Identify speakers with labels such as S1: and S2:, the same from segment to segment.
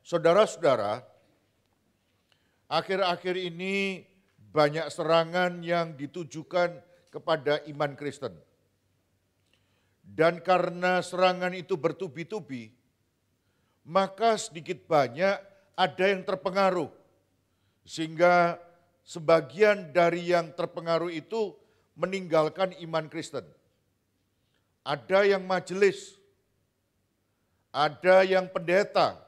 S1: Saudara-saudara, akhir-akhir ini banyak serangan yang ditujukan kepada iman Kristen. Dan karena serangan itu bertubi-tubi, maka sedikit banyak ada yang terpengaruh. Sehingga sebagian dari yang terpengaruh itu meninggalkan iman Kristen. Ada yang majelis, ada yang pendeta.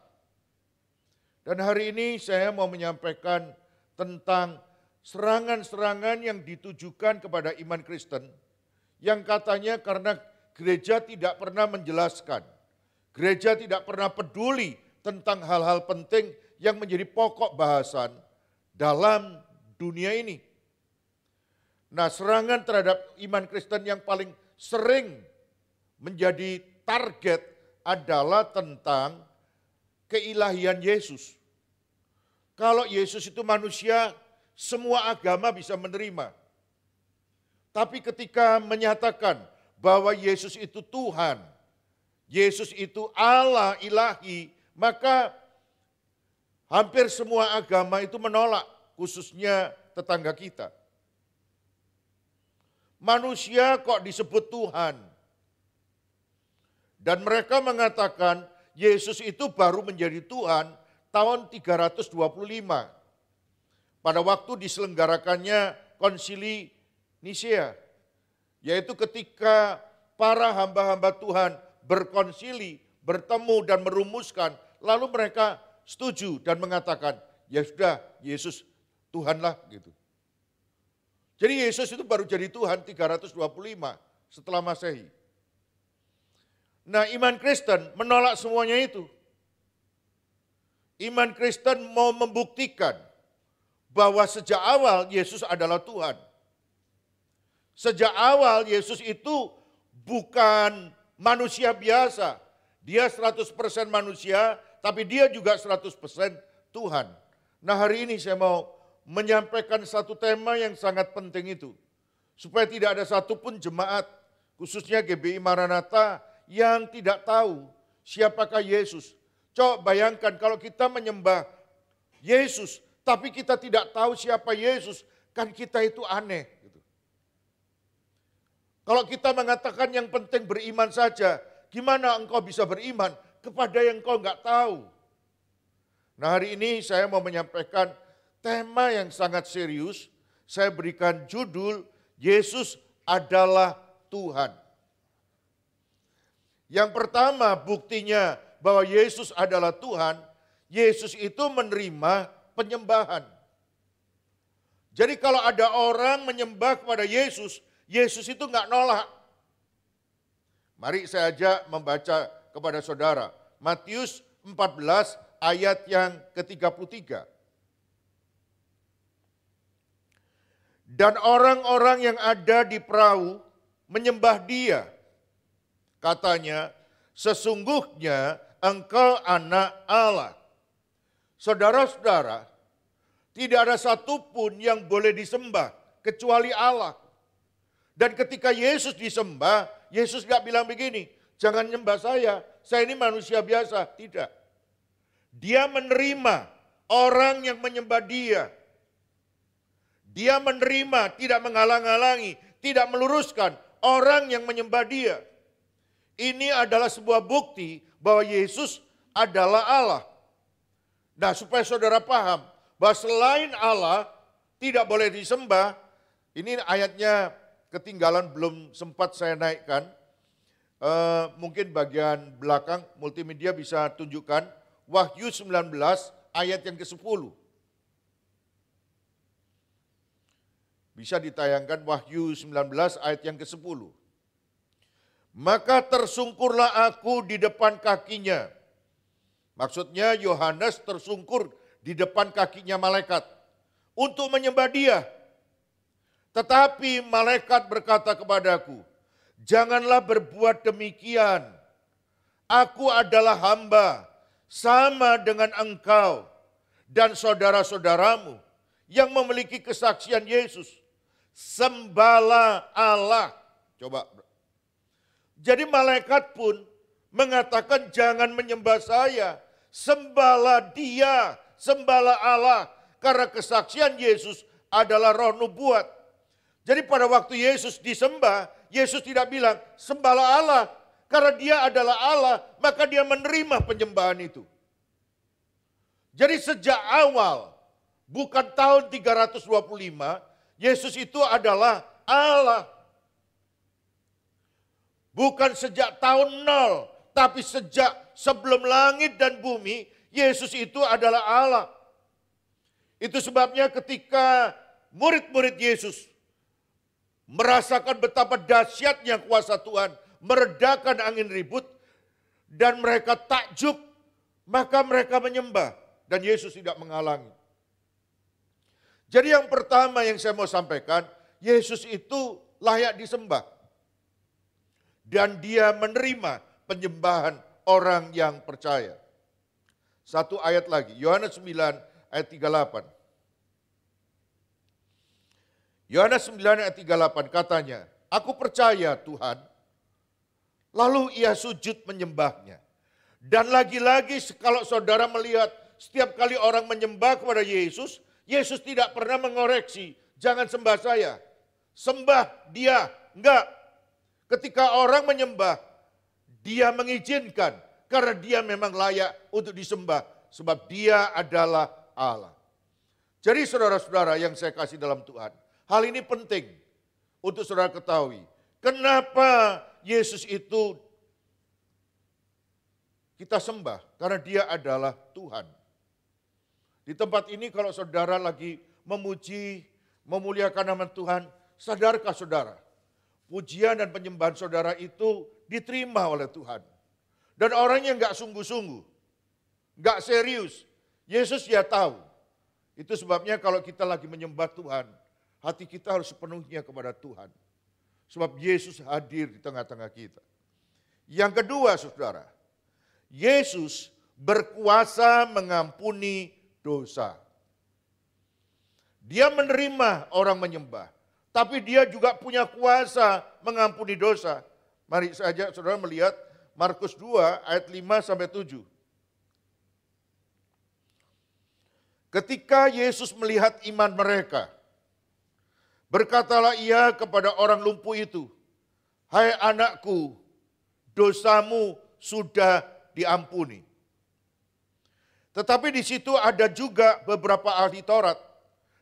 S1: Dan hari ini saya mau menyampaikan tentang serangan-serangan yang ditujukan kepada iman Kristen, yang katanya karena gereja tidak pernah menjelaskan, gereja tidak pernah peduli tentang hal-hal penting yang menjadi pokok bahasan dalam dunia ini. Nah, serangan terhadap iman Kristen yang paling sering menjadi target adalah tentang keilahian Yesus. Kalau Yesus itu manusia, semua agama bisa menerima. Tapi ketika menyatakan bahwa Yesus itu Tuhan, Yesus itu Allah ilahi, maka hampir semua agama itu menolak, khususnya tetangga kita. Manusia kok disebut Tuhan? Dan mereka mengatakan Yesus itu baru menjadi Tuhan tahun 325. Pada waktu diselenggarakannya konsili Nisea, yaitu ketika para hamba-hamba Tuhan berkonsili, bertemu dan merumuskan, lalu mereka setuju dan mengatakan, ya sudah, Yesus Tuhanlah gitu. Jadi Yesus itu baru jadi Tuhan 325 setelah Masehi. Nah, iman Kristen menolak semuanya itu. Iman Kristen mau membuktikan bahwa sejak awal Yesus adalah Tuhan. Sejak awal Yesus itu bukan manusia biasa. Dia 100% manusia, tapi dia juga 100% Tuhan. Nah, hari ini saya mau menyampaikan satu tema yang sangat penting itu. Supaya tidak ada satupun jemaat, khususnya GBI Maranatha, yang tidak tahu siapakah Yesus. Coba bayangkan kalau kita menyembah Yesus, tapi kita tidak tahu siapa Yesus, kan kita itu aneh. Gitu. Kalau kita mengatakan yang penting beriman saja, gimana engkau bisa beriman kepada yang engkau nggak tahu? Nah, hari ini saya mau menyampaikan tema yang sangat serius. Saya berikan judul, Yesus adalah Tuhan. Yang pertama buktinya bahwa Yesus adalah Tuhan, Yesus itu menerima penyembahan. Jadi kalau ada orang menyembah kepada Yesus, Yesus itu nggak nolak. Mari saya ajak membaca kepada saudara, Matius 14 ayat yang ke-33. Dan orang-orang yang ada di perahu menyembah dia. Katanya, sesungguhnya engkau anak Allah. Saudara-saudara, tidak ada satupun yang boleh disembah kecuali Allah. Dan ketika Yesus disembah, Yesus gak bilang begini, jangan nyembah saya ini manusia biasa. Tidak. Dia menerima orang yang menyembah dia. Dia menerima, tidak menghalang-halangi, tidak meluruskan orang yang menyembah dia. Ini adalah sebuah bukti bahwa Yesus adalah Allah. Nah, supaya saudara paham bahwa selain Allah tidak boleh disembah, ini ayatnya ketinggalan belum sempat saya naikkan. Mungkin bagian belakang multimedia bisa tunjukkan Wahyu 19 ayat yang ke-10. Bisa ditayangkan Wahyu 19 ayat yang ke-10. Maka tersungkurlah aku di depan kakinya. Maksudnya Yohanes tersungkur di depan kakinya malaikat untuk menyembah dia. Tetapi malaikat berkata kepadaku, janganlah berbuat demikian. Aku adalah hamba sama dengan engkau dan saudara-saudaramu yang memiliki kesaksian Yesus. Sembahlah Allah. Coba. Jadi malaikat pun mengatakan jangan menyembah Sembahlah Dia, sembahlah Allah. Karena kesaksian Yesus adalah roh nubuat. Jadi pada waktu Yesus disembah, Yesus tidak bilang, sembahlah Allah. Karena Dia adalah Allah, maka Dia menerima penyembahan itu. Jadi sejak awal, bukan tahun 325, Yesus itu adalah Allah. Bukan sejak tahun 0, tapi sejak sebelum langit dan bumi, Yesus itu adalah Allah. Itu sebabnya ketika murid-murid Yesus merasakan betapa dahsyatnya kuasa Tuhan, meredakan angin ribut, dan mereka takjub, maka mereka menyembah, dan Yesus tidak menghalangi. Jadi yang pertama yang saya mau sampaikan, Yesus itu layak disembah. Dan Dia menerima penyembahan orang yang percaya. Satu ayat lagi, Yohanes 9 ayat 38. Yohanes 9 ayat 38 katanya, aku percaya Tuhan, lalu ia sujud menyembahnya. Dan lagi-lagi kalau saudara melihat setiap kali orang menyembah kepada Yesus, Yesus tidak pernah mengoreksi, jangan sembah saya, sembah Dia. Enggak, ketika orang menyembah, Dia mengizinkan karena Dia memang layak untuk disembah, sebab Dia adalah Allah. Jadi saudara-saudara yang saya kasih dalam Tuhan, hal ini penting untuk saudara ketahui. Kenapa Yesus itu kita sembah? Karena Dia adalah Tuhan. Di tempat ini kalau saudara lagi memuji, memuliakan nama Tuhan, sadarkah saudara? Pujian dan penyembahan saudara itu diterima oleh Tuhan. Dan orang yang gak sungguh-sungguh, gak serius, Yesus ya tahu. Itu sebabnya kalau kita lagi menyembah Tuhan, hati kita harus sepenuhnya kepada Tuhan. Sebab Yesus hadir di tengah-tengah kita. Yang kedua saudara, Yesus berkuasa mengampuni dosa. Dia menerima orang menyembah, tapi Dia juga punya kuasa mengampuni dosa. Mari saja saudara melihat Markus 2 ayat 5-7. Ketika Yesus melihat iman mereka, berkatalah Ia kepada orang lumpuh itu, hai anakku, dosamu sudah diampuni. Tetapi di situ ada juga beberapa ahli Taurat,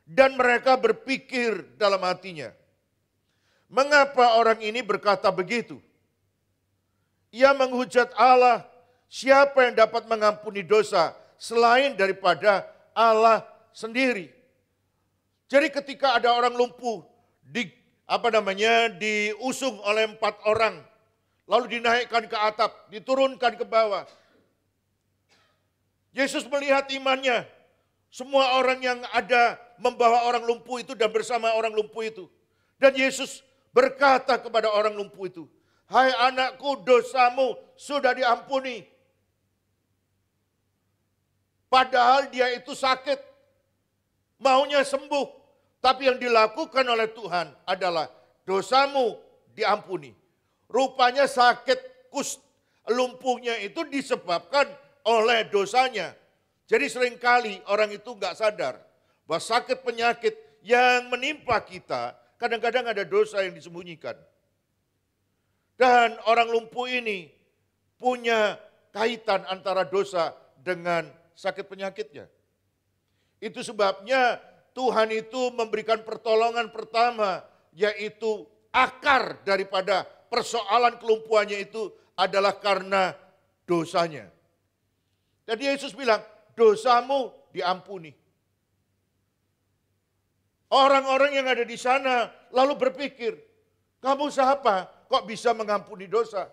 S1: dan mereka berpikir dalam hatinya, mengapa orang ini berkata begitu? Ia menghujat Allah, siapa yang dapat mengampuni dosa selain daripada Allah sendiri. Jadi ketika ada orang lumpuh diusung oleh 4 orang, lalu dinaikkan ke atap, diturunkan ke bawah. Yesus melihat imannya. Semua orang yang ada membawa orang lumpuh itu dan bersama orang lumpuh itu. Dan Yesus berkata kepada orang lumpuh itu, hai anakku, dosamu sudah diampuni. Padahal dia itu sakit, maunya sembuh. Tapi yang dilakukan oleh Tuhan adalah dosamu diampuni. Rupanya sakit lumpuhnya itu disebabkan oleh dosanya. Jadi seringkali orang itu nggak sadar bahwa sakit penyakit yang menimpa kita kadang-kadang ada dosa yang disembunyikan. Dan orang lumpuh ini punya kaitan antara dosa dengan sakit penyakitnya. Itu sebabnya Tuhan itu memberikan pertolongan pertama, yaitu akar daripada persoalan kelumpuhannya itu adalah karena dosanya. Jadi Yesus bilang, dosamu diampuni. Orang-orang yang ada di sana lalu berpikir, kamu siapa kok bisa mengampuni dosa?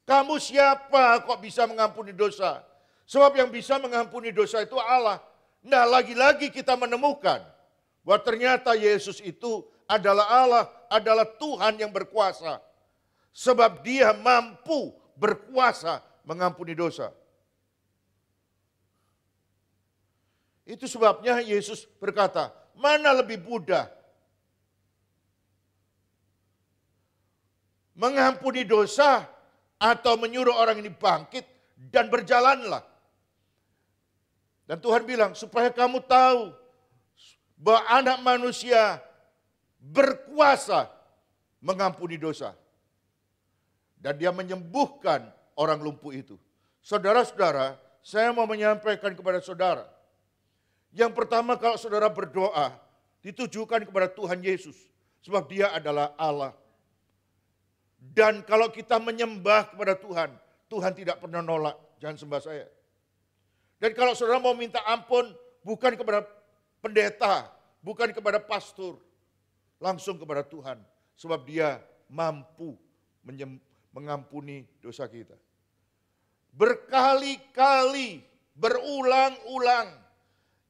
S1: Kamu siapa kok bisa mengampuni dosa? Sebab yang bisa mengampuni dosa itu Allah. Nah, lagi-lagi kita menemukan bahwa ternyata Yesus itu adalah Allah, adalah Tuhan yang berkuasa. Sebab Dia mampu berkuasa mengampuni dosa. Itu sebabnya Yesus berkata, mana lebih mudah? Mengampuni dosa atau menyuruh orang ini bangkit dan berjalanlah. Dan Tuhan bilang, supaya kamu tahu bahwa Anak Manusia berkuasa mengampuni dosa. Dan dia menyembuhkan orang lumpuh itu. Saudara-saudara, saya mau menyampaikan kepada saudara. Yang pertama, kalau saudara berdoa, ditujukan kepada Tuhan Yesus. Sebab dia adalah Allah. Dan kalau kita menyembah kepada Tuhan, Tuhan tidak pernah nolak, jangan sembah saya. Dan kalau saudara mau minta ampun, bukan kepada pendeta, bukan kepada pastor, langsung kepada Tuhan. Sebab dia mampu mengampuni dosa kita. Berkali-kali, berulang-ulang,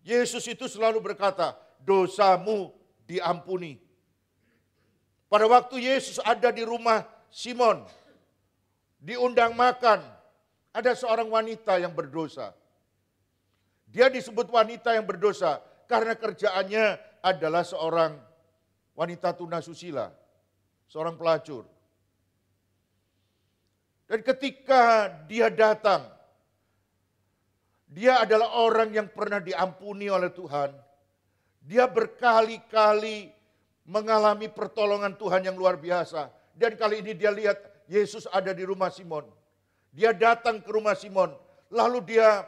S1: Yesus itu selalu berkata, dosamu diampuni. Pada waktu Yesus ada di rumah Simon, diundang makan, ada seorang wanita yang berdosa. Dia disebut wanita yang berdosa karena kerjaannya adalah seorang wanita tunasusila, seorang pelacur. Dan ketika dia datang, dia adalah orang yang pernah diampuni oleh Tuhan. Dia berkali-kali mengalami pertolongan Tuhan yang luar biasa. Dan kali ini dia lihat Yesus ada di rumah Simon. Dia datang ke rumah Simon, lalu dia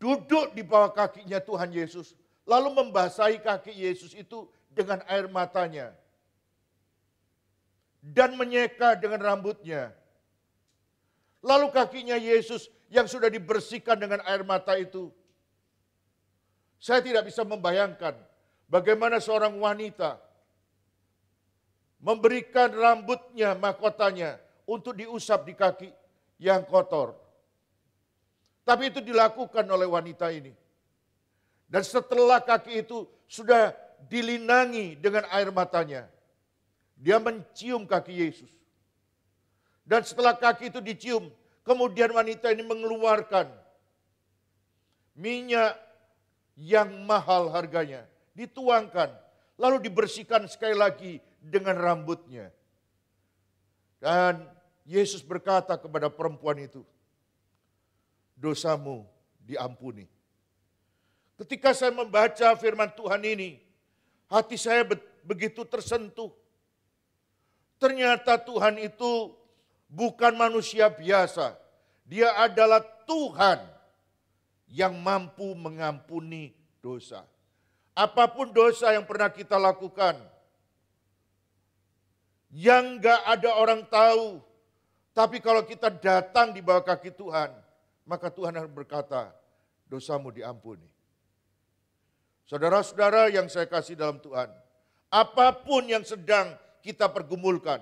S1: duduk di bawah kakinya Tuhan Yesus, lalu membasahi kaki Yesus itu dengan air matanya. Dan menyeka dengan rambutnya. Lalu kakinya Yesus yang sudah dibersihkan dengan air mata itu. Saya tidak bisa membayangkan bagaimana seorang wanita memberikan rambutnya, mahkotanya untuk diusap di kaki yang kotor. Tapi itu dilakukan oleh wanita ini. Dan setelah kaki itu sudah dilinangi dengan air matanya, dia mencium kaki Yesus. Dan setelah kaki itu dicium, kemudian wanita ini mengeluarkan minyak yang mahal harganya. Dituangkan, lalu dibersihkan sekali lagi dengan rambutnya. Dan Yesus berkata kepada perempuan itu, dosamu diampuni. Ketika saya membaca firman Tuhan ini, hati saya begitu tersentuh. Ternyata Tuhan itu bukan manusia biasa. Dia adalah Tuhan yang mampu mengampuni dosa. Apapun dosa yang pernah kita lakukan, yang gak ada orang tahu, tapi kalau kita datang di bawah kaki Tuhan, maka Tuhan akan berkata, dosamu diampuni. Saudara-saudara yang saya kasih dalam Tuhan, apapun yang sedang kita pergumulkan,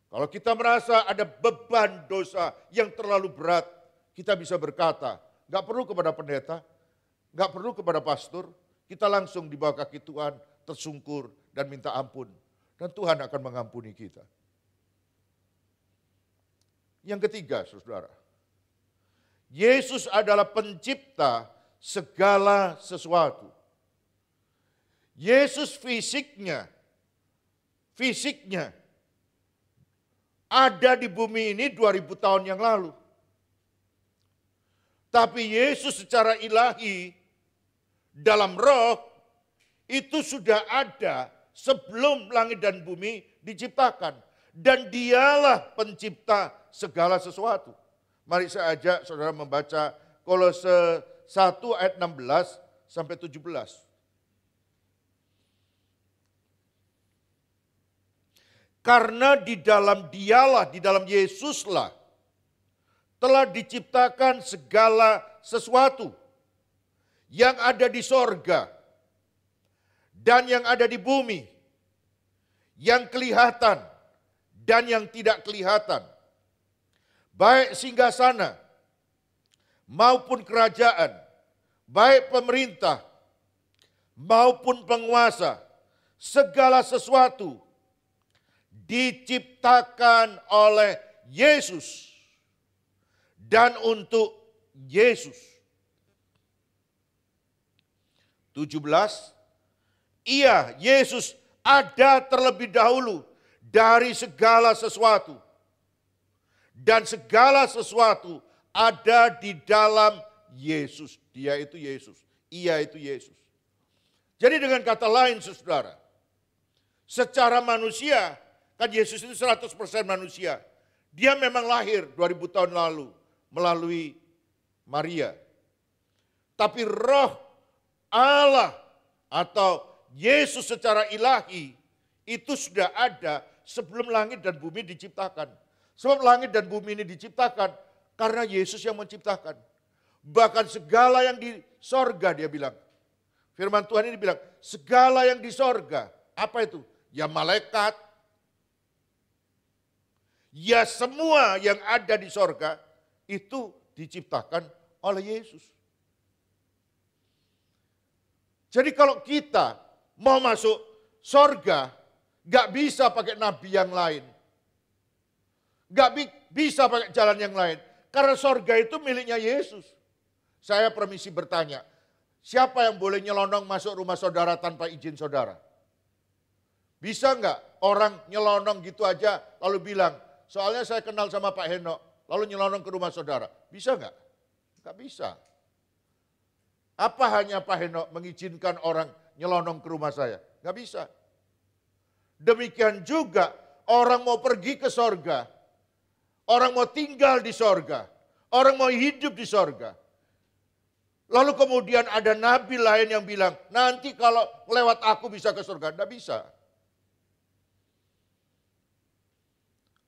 S1: kalau kita merasa ada beban dosa yang terlalu berat, kita bisa berkata, gak perlu kepada pendeta, gak perlu kepada pastor, kita langsung di bawah kaki Tuhan, tersungkur dan minta ampun. Dan Tuhan akan mengampuni kita. Yang ketiga, saudara, Yesus adalah pencipta segala sesuatu. Yesus fisiknya ada di bumi ini 2000 tahun yang lalu. Tapi Yesus secara ilahi dalam roh itu sudah ada sebelum langit dan bumi diciptakan. Dan dialah pencipta segala sesuatu. Mari saya ajak saudara membaca Kolose 1 ayat 16 sampai 17. Karena di dalam dialah, di dalam Yesuslah telah diciptakan segala sesuatu yang ada di sorga dan yang ada di bumi, yang kelihatan dan yang tidak kelihatan, baik singgasana maupun kerajaan, baik pemerintah maupun penguasa, segala sesuatu diciptakan oleh Yesus dan untuk Yesus. 17, Ia, Yesus ada terlebih dahulu dari segala sesuatu. Dan segala sesuatu ada di dalam Yesus. Dia itu Yesus. Ia itu Yesus. Jadi dengan kata lain saudara, secara manusia, kan Yesus itu 100% manusia. Dia memang lahir 2000 tahun lalu melalui Maria. Tapi roh Allah atau Yesus secara ilahi itu sudah ada sebelum langit dan bumi diciptakan. Sebab langit dan bumi ini diciptakan karena Yesus yang menciptakan. Bahkan segala yang di sorga dia bilang. Firman Tuhan ini bilang, segala yang di sorga. Apa itu? Ya malaikat. Ya semua yang ada di sorga itu diciptakan oleh Yesus. Jadi kalau kita mau masuk sorga, gak bisa pakai nabi yang lain. Gak bisa pakai jalan yang lain. Karena sorga itu miliknya Yesus. Saya permisi bertanya, siapa yang boleh nyelonong masuk rumah saudara tanpa izin saudara? Bisa nggak orang nyelonong gitu aja lalu bilang, soalnya saya kenal sama Pak Henok, lalu nyelonong ke rumah saudara. Bisa nggak? Nggak bisa. Apa hanya Pak Henok mengizinkan orang nyelonong ke rumah saya? Nggak bisa. Demikian juga orang mau pergi ke sorga, orang mau tinggal di sorga, orang mau hidup di sorga. Lalu kemudian ada nabi lain yang bilang, nanti kalau lewat aku bisa ke surga. Tidak bisa.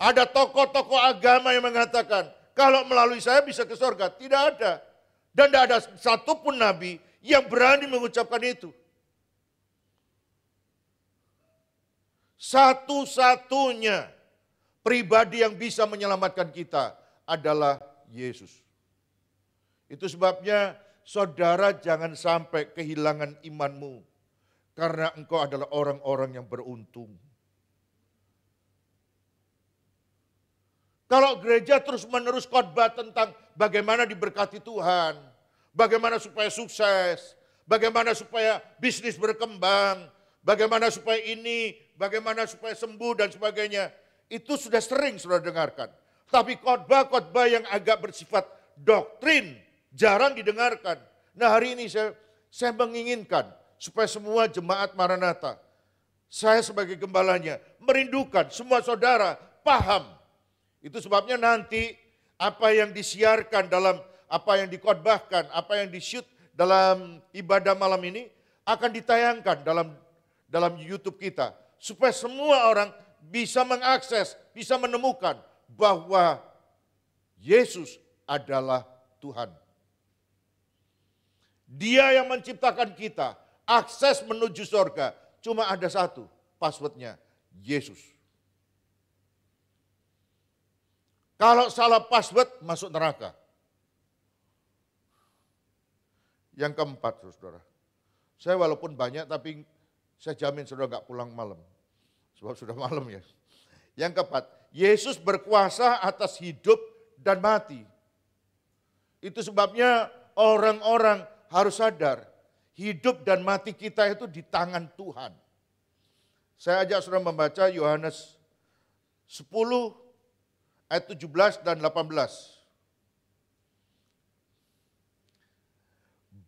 S1: Ada tokoh-tokoh agama yang mengatakan, kalau melalui saya bisa ke surga. Tidak ada. Dan tidak ada satupun nabi yang berani mengucapkan itu. Satu-satunya pribadi yang bisa menyelamatkan kita adalah Yesus. Itu sebabnya saudara jangan sampai kehilangan imanmu. Karena engkau adalah orang-orang yang beruntung. Kalau gereja terus-menerus khotbah tentang bagaimana diberkati Tuhan, bagaimana supaya sukses, bagaimana supaya bisnis berkembang, bagaimana supaya ini, bagaimana supaya sembuh dan sebagainya, itu sudah sering saudara dengarkan. Tapi khotbah-khotbah yang agak bersifat doktrin jarang didengarkan. Nah hari ini saya menginginkan supaya semua jemaat Maranatha, saya sebagai gembalanya merindukan semua saudara paham. Itu sebabnya nanti apa yang disiarkan dalam, apa yang dikhotbahkan, apa yang di-shoot dalam ibadah malam ini akan ditayangkan dalam YouTube kita. Supaya semua orang bisa mengakses, bisa menemukan bahwa Yesus adalah Tuhan. Dia yang menciptakan kita, akses menuju surga. Cuma ada satu, passwordnya Yesus. Kalau salah password, masuk neraka. Yang keempat, saudara. Saya walaupun banyak, tapi saya jamin saudara nggak pulang malam. Sebab sudah malam ya. Yang keempat, Yesus berkuasa atas hidup dan mati. Itu sebabnya orang-orang harus sadar, hidup dan mati kita itu di tangan Tuhan. Saya ajak saudara membaca Yohanes 10 ayat 17 dan 18.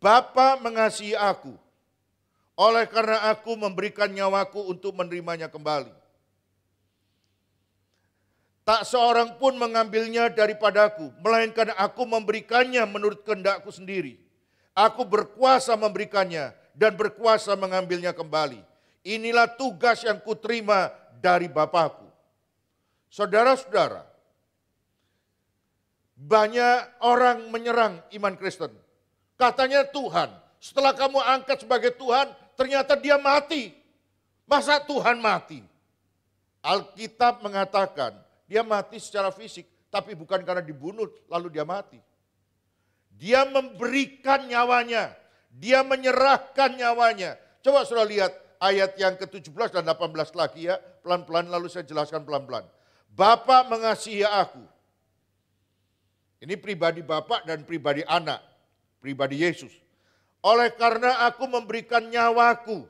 S1: Bapa mengasihi aku, oleh karena aku memberikan nyawaku untuk menerimanya kembali. Tak seorang pun mengambilnya daripadaku, melainkan aku memberikannya menurut kehendakku sendiri. Aku berkuasa memberikannya dan berkuasa mengambilnya kembali. Inilah tugas yang kuterima dari Bapakku. Saudara-saudara, banyak orang menyerang iman Kristen. Katanya Tuhan, setelah kamu angkat sebagai Tuhan, ternyata dia mati. Masa Tuhan mati? Alkitab mengatakan, dia mati secara fisik, tapi bukan karena dibunuh lalu dia mati. Dia memberikan nyawanya, dia menyerahkan nyawanya. Coba saudara lihat ayat yang ke-17 dan 18 lagi ya, pelan-pelan lalu saya jelaskan pelan-pelan. Bapa mengasihi aku. Ini pribadi Bapa dan pribadi anak, pribadi Yesus. Oleh karena aku memberikan nyawaku.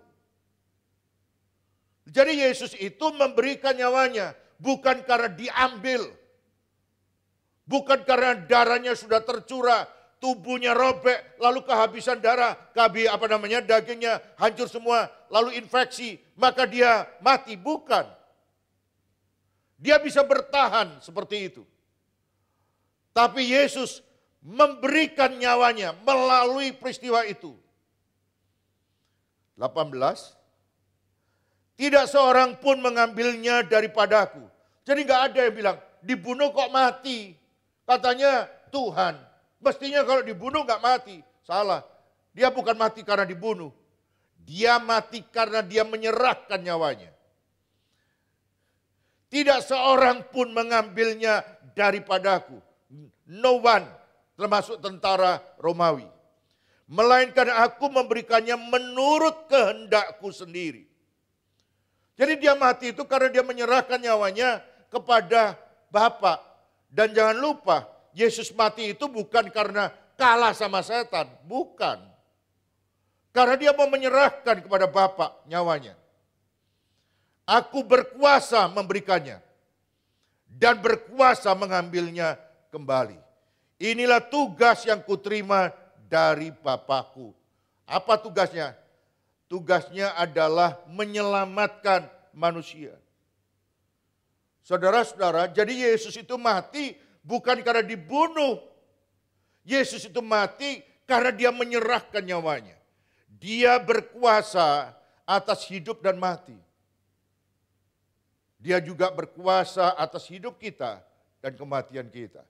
S1: Jadi Yesus itu memberikan nyawanya, bukan karena diambil. Bukan karena darahnya sudah tercurah, tubuhnya robek, lalu kehabisan darah, dagingnya hancur semua, lalu infeksi, maka dia mati. Bukan. Dia bisa bertahan seperti itu. Tapi Yesus memberikan nyawanya melalui peristiwa itu. 18. Tidak seorang pun mengambilnya daripadaku. Jadi nggak ada yang bilang, dibunuh kok mati. Katanya Tuhan. Mestinya kalau dibunuh nggak mati. Salah. Dia bukan mati karena dibunuh. Dia mati karena dia menyerahkan nyawanya. Tidak seorang pun mengambilnya daripadaku. No one, termasuk tentara Romawi. Melainkan aku memberikannya menurut kehendakku sendiri. Jadi dia mati itu karena dia menyerahkan nyawanya kepada Bapa. Dan jangan lupa, Yesus mati itu bukan karena kalah sama setan. Bukan. Karena dia mau menyerahkan kepada Bapa nyawanya. Aku berkuasa memberikannya. Dan berkuasa mengambilnya kembali. Inilah tugas yang kuterima dari Bapakku. Apa tugasnya? Tugasnya adalah menyelamatkan manusia. Saudara-saudara, jadi Yesus itu mati bukan karena dibunuh. Yesus itu mati karena dia menyerahkan nyawanya. Dia berkuasa atas hidup dan mati. Dia juga berkuasa atas hidup kita dan kematian kita.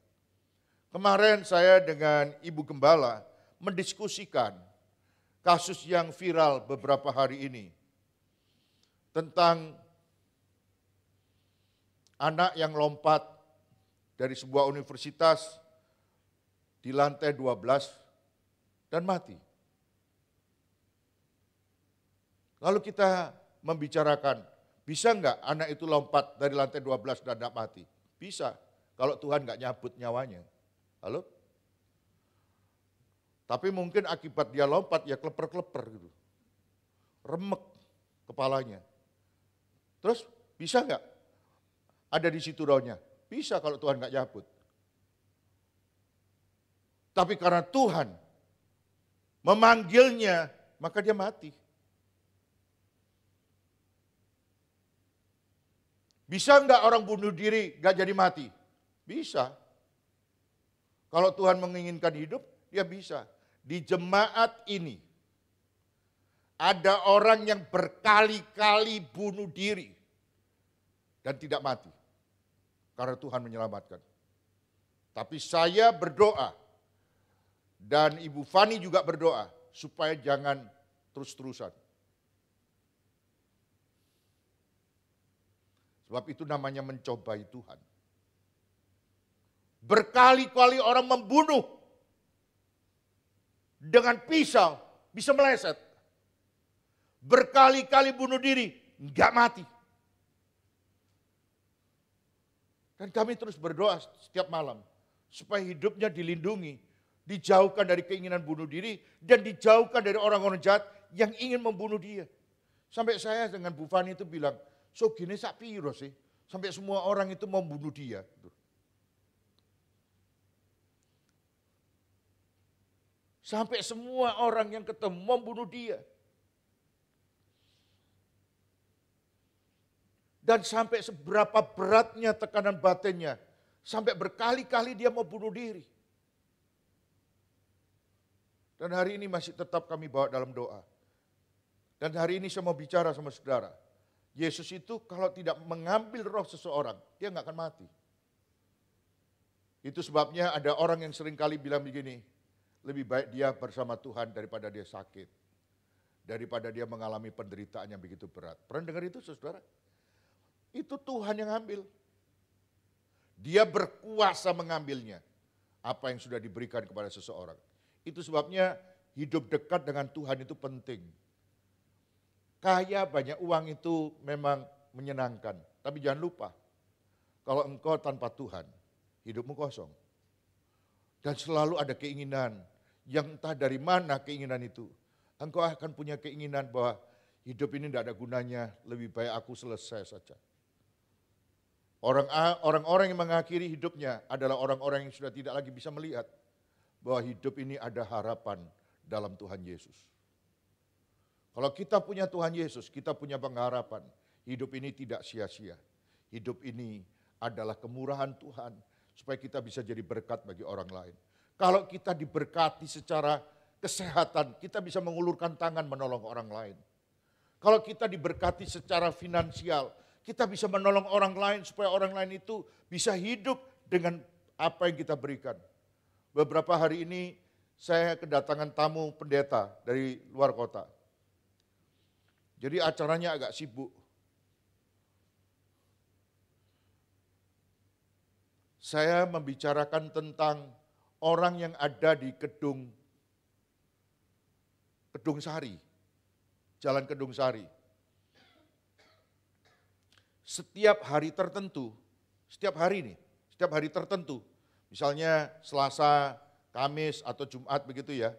S1: Kemarin saya dengan Ibu Gembala mendiskusikan kasus yang viral beberapa hari ini. Tentang anak yang lompat dari sebuah universitas di lantai 12 dan mati. Lalu kita membicarakan, bisa enggak anak itu lompat dari lantai 12 dan tidak mati? Bisa, kalau Tuhan enggak nyabut nyawanya. Halo? Tapi mungkin akibat dia lompat ya kleper-kleper gitu. Remek kepalanya. Terus bisa enggak ada di situ rohnya? Bisa kalau Tuhan enggak nyabut. Tapi karena Tuhan memanggilnya, maka dia mati. Bisa enggak orang bunuh diri enggak jadi mati? Bisa. Kalau Tuhan menginginkan hidup, dia bisa. Di jemaat ini, ada orang yang berkali-kali bunuh diri dan tidak mati. Karena Tuhan menyelamatkan. Tapi saya berdoa, dan Ibu Fani juga berdoa, supaya jangan terus-terusan. Sebab itu namanya mencobai Tuhan. Berkali-kali orang membunuh dengan pisau, bisa meleset. Berkali-kali bunuh diri, enggak mati. Dan kami terus berdoa setiap malam, supaya hidupnya dilindungi, dijauhkan dari keinginan bunuh diri, dan dijauhkan dari orang-orang jahat yang ingin membunuh dia. Sampai saya dengan Bu Fani itu bilang, so gini sak piro sih, sampai semua orang itu mau bunuh dia. Sampai semua orang yang ketemu membunuh dia. Dan sampai seberapa beratnya tekanan batinnya. Sampai berkali-kali dia mau bunuh diri. Dan hari ini masih tetap kami bawa dalam doa. Dan hari ini saya mau bicara sama saudara. Yesus itu kalau tidak mengambil roh seseorang, dia nggak akan mati. Itu sebabnya ada orang yang seringkali bilang begini, lebih baik dia bersama Tuhan daripada dia sakit. Daripada dia mengalami penderitaan yang begitu berat. Pernah dengar itu saudara? Itu Tuhan yang ambil. Dia berkuasa mengambilnya. Apa yang sudah diberikan kepada seseorang. Itu sebabnya hidup dekat dengan Tuhan itu penting. Kaya banyak uang itu memang menyenangkan. Tapi jangan lupa, kalau engkau tanpa Tuhan, hidupmu kosong. Dan selalu ada keinginan, yang entah dari mana keinginan itu. Engkau akan punya keinginan bahwa hidup ini tidak ada gunanya, lebih baik aku selesai saja. Orang-orang yang mengakhiri hidupnya adalah orang-orang yang sudah tidak lagi bisa melihat bahwa hidup ini ada harapan dalam Tuhan Yesus. Kalau kita punya Tuhan Yesus, kita punya pengharapan. Hidup ini tidak sia-sia. Hidup ini adalah kemurahan Tuhan supaya kita bisa jadi berkat bagi orang lain. Kalau kita diberkati secara kesehatan, kita bisa mengulurkan tangan menolong orang lain. Kalau kita diberkati secara finansial, kita bisa menolong orang lain supaya orang lain itu bisa hidup dengan apa yang kita berikan. Beberapa hari ini saya kedatangan tamu pendeta dari luar kota. Jadi acaranya agak sibuk. Saya membicarakan tentang orang yang ada di Kedung Sari, Jalan Kedung Sari. Setiap hari tertentu, setiap hari tertentu, misalnya Selasa, Kamis, atau Jumat begitu ya,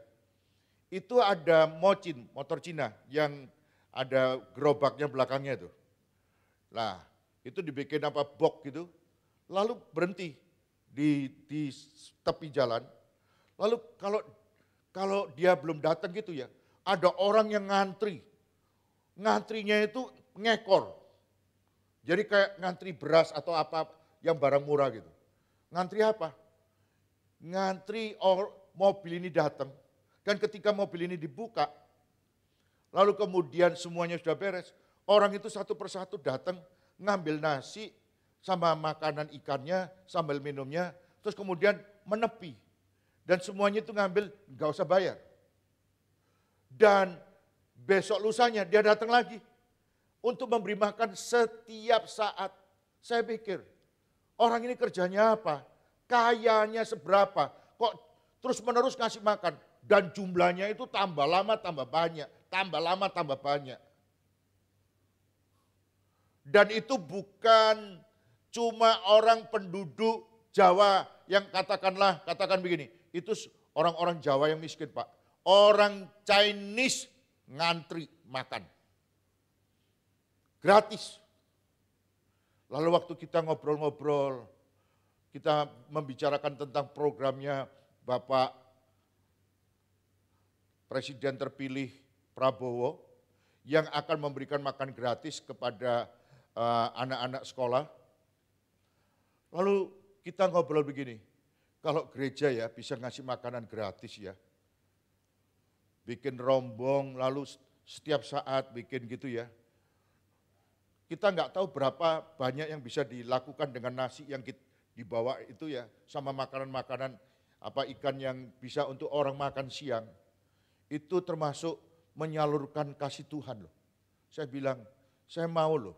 S1: itu ada mocin, motor Cina yang ada gerobaknya belakangnya itu. Nah, itu dibikin box gitu, lalu berhenti di tepi jalan. Lalu kalau dia belum datang gitu ya, ada orang yang ngantri. Ngantrinya itu ngekor. Jadi kayak ngantri beras atau apa yang barang murah gitu. Ngantri apa? Ngantri mobil ini datang. Dan ketika mobil ini dibuka, lalu kemudian semuanya sudah beres, orang itu satu persatu datang ngambil nasi sama makanan ikannya, sambil minumnya, terus kemudian menepi. Dan semuanya itu ngambil, gak usah bayar. Dan besok lusanya dia datang lagi untuk memberi makan setiap saat. Saya pikir, orang ini kerjanya apa? Kayanya seberapa? Kok terus menerus ngasih makan? Dan jumlahnya itu tambah lama tambah banyak, tambah lama tambah banyak. Dan itu bukan cuma orang penduduk Jawa yang katakan begini, itu orang-orang Jawa yang miskin Pak. Orang Chinese ngantri makan. Gratis. Lalu waktu kita ngobrol-ngobrol, kita membicarakan tentang programnya Bapak Presiden terpilih Prabowo yang akan memberikan makan gratis kepada anak-anak sekolah. Lalu kita ngobrol begini, kalau gereja ya bisa ngasih makanan gratis ya. Bikin rombong, lalu setiap saat bikin gitu ya. Kita nggak tahu berapa banyak yang bisa dilakukan dengan nasi yang dibawa itu ya, sama makanan-makanan ikan yang bisa untuk orang makan siang. Itu termasuk menyalurkan kasih Tuhan loh. Saya bilang, saya mau loh.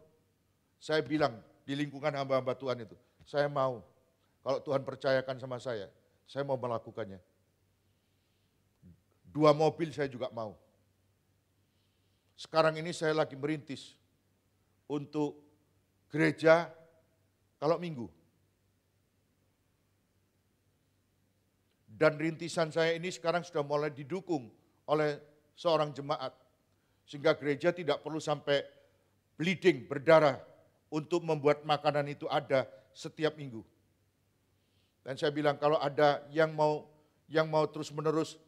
S1: Saya bilang di lingkungan hamba-hamba Tuhan itu, saya mau. Kalau Tuhan percayakan sama saya mau melakukannya. 2 mobil saya juga mau. Sekarang ini saya lagi merintis untuk gereja kalau minggu. Dan rintisan saya ini sekarang sudah mulai didukung oleh seorang jemaat. Sehingga gereja tidak perlu sampai bleeding, berdarah untuk membuat makanan itu ada setiap minggu. Dan saya bilang kalau ada yang mau terus-menerus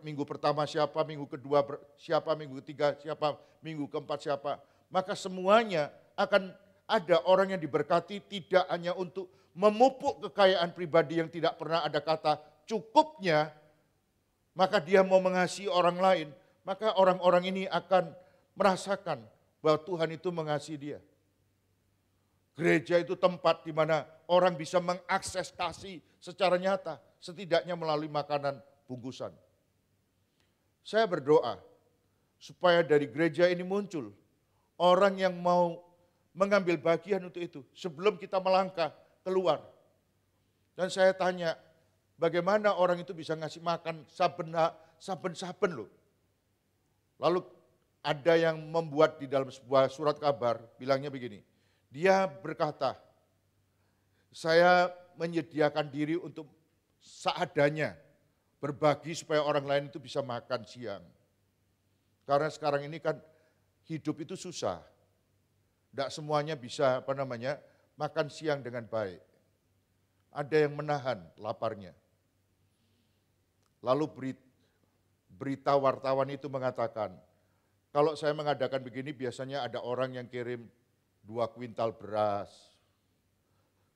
S1: minggu pertama siapa, minggu kedua siapa, minggu ketiga siapa, minggu keempat siapa, maka semuanya akan ada orang yang diberkati tidak hanya untuk memupuk kekayaan pribadi yang tidak pernah ada kata cukupnya, maka dia mau mengasihi orang lain, maka orang-orang ini akan merasakan bahwa Tuhan itu mengasihi dia. Gereja itu tempat di mana orang bisa mengakses kasih secara nyata, setidaknya melalui makanan bungkusan. Saya berdoa supaya dari gereja ini muncul orang yang mau mengambil bagian untuk itu sebelum kita melangkah keluar. Dan saya tanya, bagaimana orang itu bisa ngasih makan saben-saben loh. Lalu ada yang membuat di dalam sebuah surat kabar, bilangnya begini, dia berkata, saya menyediakan diri untuk seadanya, berbagi supaya orang lain itu bisa makan siang. Karena sekarang ini kan hidup itu susah. Tidak semuanya bisa makan siang dengan baik. Ada yang menahan laparnya. Lalu berita wartawan itu mengatakan, kalau saya mengadakan begini biasanya ada orang yang kirim 2 kuintal beras.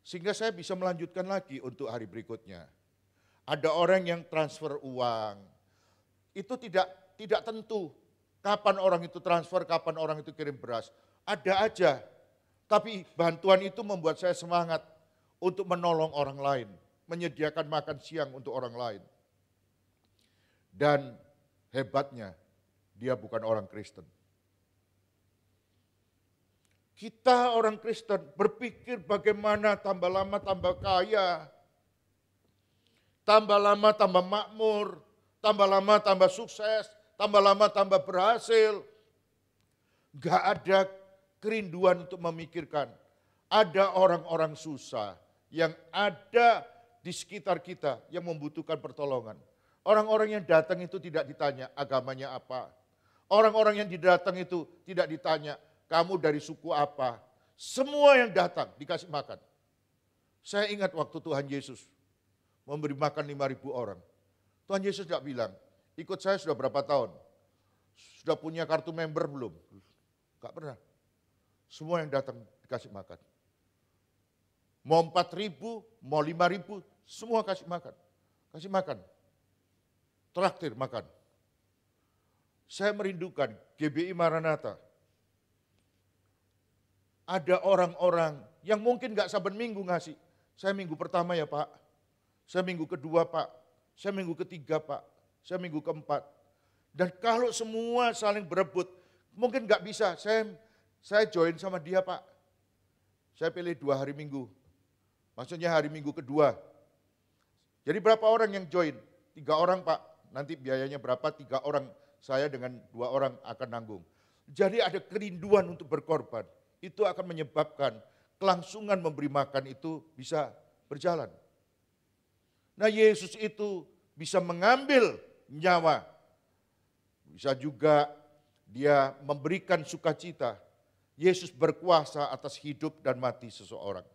S1: Sehingga saya bisa melanjutkan lagi untuk hari berikutnya. Ada orang yang transfer uang. Itu tidak tentu kapan orang itu transfer, kapan orang itu kirim beras. Ada aja. Tapi bantuan itu membuat saya semangat untuk menolong orang lain, menyediakan makan siang untuk orang lain. Dan hebatnya, dia bukan orang Kristen. Kita orang Kristen berpikir bagaimana tambah lama tambah kaya, tambah lama tambah makmur, tambah lama tambah sukses, tambah lama tambah berhasil. Gak ada kerinduan untuk memikirkan. Ada orang-orang susah yang ada di sekitar kita yang membutuhkan pertolongan. Orang-orang yang datang itu tidak ditanya agamanya apa. Orang-orang yang datang itu tidak ditanya kamu dari suku apa. Semua yang datang dikasih makan. Saya ingat waktu Tuhan Yesus memberi makan 5.000 orang. Tuhan Yesus tidak bilang, ikut saya sudah berapa tahun? Sudah punya kartu member belum? Enggak pernah. Semua yang datang dikasih makan. Mau 4.000, mau 5.000, semua kasih makan. Kasih makan. Traktir makan. Saya merindukan GBI Maranatha. Ada orang-orang yang mungkin gak saben minggu ngasih. Saya minggu pertama ya Pak. Saya minggu kedua Pak. Saya minggu ketiga Pak. Saya minggu keempat. Dan kalau semua saling berebut, mungkin gak bisa. Saya join sama dia Pak. Saya pilih 2 hari minggu. Maksudnya hari minggu kedua. Jadi berapa orang yang join? 3 orang Pak. Nanti biayanya berapa? 3 orang, saya dengan 2 orang akan nanggung. Jadi ada kerinduan untuk berkorban. Itu akan menyebabkan kelangsungan memberi makan itu bisa berjalan. Nah Yesus itu bisa mengambil nyawa. Bisa juga dia memberikan sukacita. Yesus berkuasa atas hidup dan mati seseorang.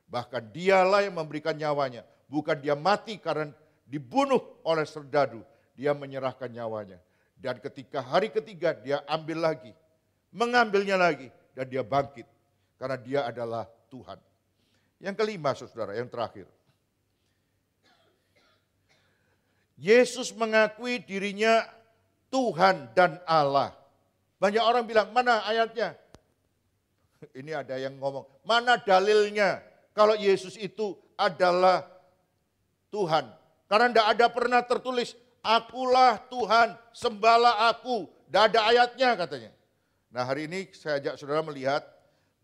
S1: Bahkan dialah yang memberikan nyawanya. Bukan dia mati karena dibunuh oleh serdadu, dia menyerahkan nyawanya. Dan ketika hari ketiga dia ambil lagi, mengambilnya lagi, dan dia bangkit. Karena dia adalah Tuhan. Yang kelima saudara, yang terakhir. Yesus mengakui dirinya Tuhan dan Allah. Banyak orang bilang, mana ayatnya? Ini ada yang ngomong, mana dalilnya kalau Yesus itu adalah Tuhan? Karena tidak ada pernah tertulis, akulah Tuhan, sembahlah aku. Tidak ada ayatnya katanya. Nah hari ini saya ajak saudara melihat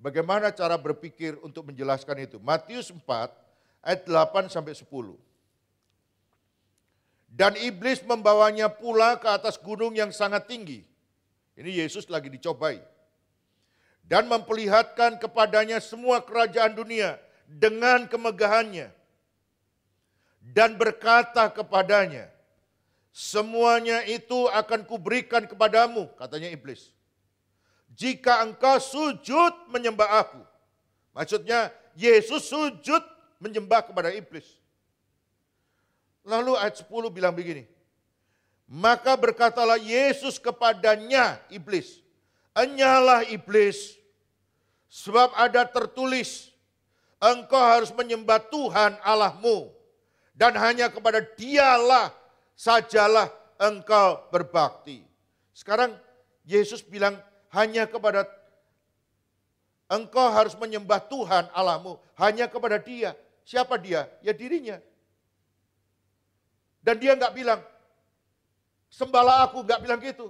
S1: bagaimana cara berpikir untuk menjelaskan itu. Matius 4 ayat 8 sampai 10. Dan iblis membawanya pula ke atas gunung yang sangat tinggi. Ini Yesus lagi dicobai. Dan memperlihatkan kepadanya semua kerajaan dunia dengan kemegahannya. Dan berkata kepadanya, semuanya itu akan kuberikan kepadamu, katanya iblis. Jika engkau sujud menyembah aku. Maksudnya Yesus sujud menyembah kepada iblis. Lalu ayat 10 bilang begini. Maka berkatalah Yesus kepadanya iblis. Enyalah iblis, sebab ada tertulis, engkau harus menyembah Tuhan Allahmu. Dan hanya kepada dialah sajalah engkau berbakti. Sekarang Yesus bilang hanya kepada engkau harus menyembah Tuhan Allahmu. Hanya kepada dia. Siapa dia? Ya dirinya. Dan dia enggak bilang, sembahlah aku, enggak bilang gitu.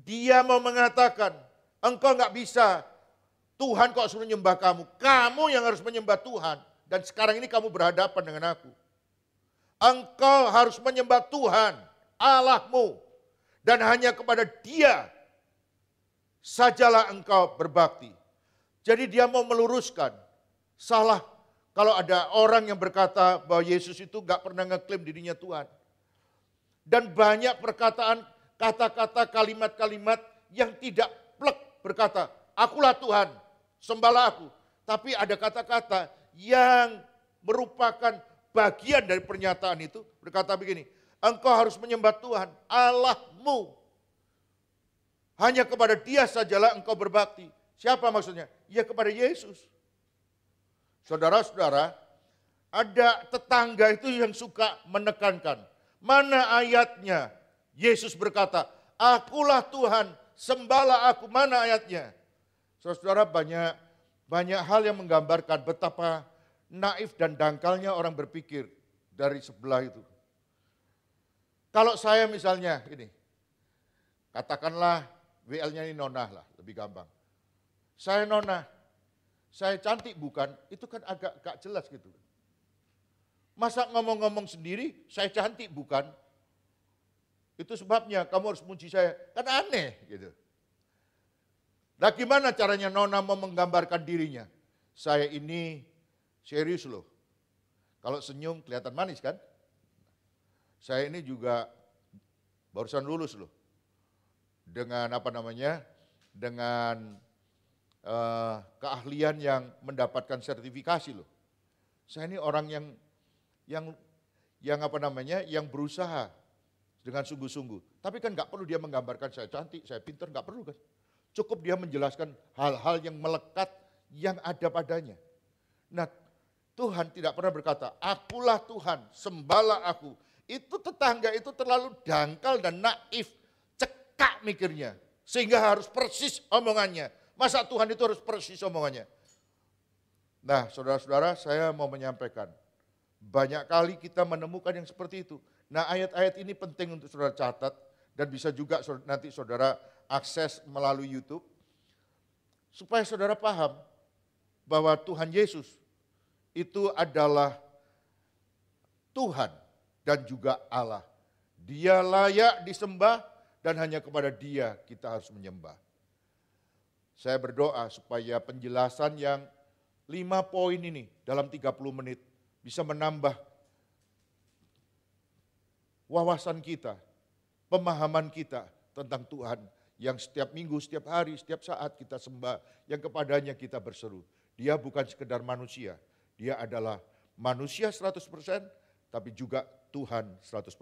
S1: Dia mau mengatakan, engkau enggak bisa, Tuhan kok suruh nyembah kamu. Kamu yang harus menyembah Tuhan. Dan sekarang ini kamu berhadapan dengan aku. Engkau harus menyembah Tuhan, Allahmu. Dan hanya kepada dia sajalah engkau berbakti. Jadi dia mau meluruskan. Salah kalau ada orang yang berkata bahwa Yesus itu gak pernah ngeklaim dirinya Tuhan. Dan banyak perkataan, kata-kata, kalimat-kalimat yang tidak plek berkata, akulah Tuhan, sembahlah aku. Tapi ada kata-kata yang merupakan bagian dari pernyataan itu. Berkata begini, engkau harus menyembah Tuhan Allahmu. Hanya kepada Dia sajalah engkau berbakti. Siapa maksudnya? Ya kepada Yesus. Saudara-saudara, ada tetangga itu yang suka menekankan. Mana ayatnya? Yesus berkata, akulah Tuhan, sembahlah aku. Mana ayatnya? Saudara, banyak hal yang menggambarkan betapa naif dan dangkalnya orang berpikir dari sebelah itu. Kalau saya misalnya ini, katakanlah WL-nya ini Nona lah, lebih gampang. Saya Nona, saya cantik bukan? Itu kan agak jelas gitu. Masa ngomong-ngomong sendiri, saya cantik bukan? Itu sebabnya kamu harus muji saya. Kan aneh gitu. Nah gimana caranya Nona mau menggambarkan dirinya? Saya ini serius loh. Kalau senyum kelihatan manis kan? Saya ini juga barusan lulus loh. Dengan dengan keahlian yang mendapatkan sertifikasi loh. Saya ini orang yang berusaha dengan sungguh-sungguh. Tapi kan nggak perlu dia menggambarkan saya cantik, saya pintar, nggak perlu kan. Cukup dia menjelaskan hal-hal yang melekat yang ada padanya. Nah, Tuhan tidak pernah berkata, akulah Tuhan, sembahlah aku. Itu tetangga itu terlalu dangkal dan naif, cekak mikirnya. Sehingga harus persis omongannya. Masa Tuhan itu harus persis omongannya? Nah, saudara-saudara, saya mau menyampaikan. Banyak kali kita menemukan yang seperti itu. Nah, ayat-ayat ini penting untuk saudara catat. Dan bisa juga nanti saudara akses melalui YouTube. Supaya saudara paham bahwa Tuhan Yesus itu adalah Tuhan dan juga Allah. Dia layak disembah dan hanya kepada Dia kita harus menyembah. Saya berdoa supaya penjelasan yang 5 poin ini dalam 30 menit bisa menambah wawasan kita, pemahaman kita tentang Tuhan yang setiap minggu, setiap hari, setiap saat kita sembah, yang kepadanya kita berseru. Dia bukan sekedar manusia, dia adalah manusia 100%, tapi juga Tuhan 100%.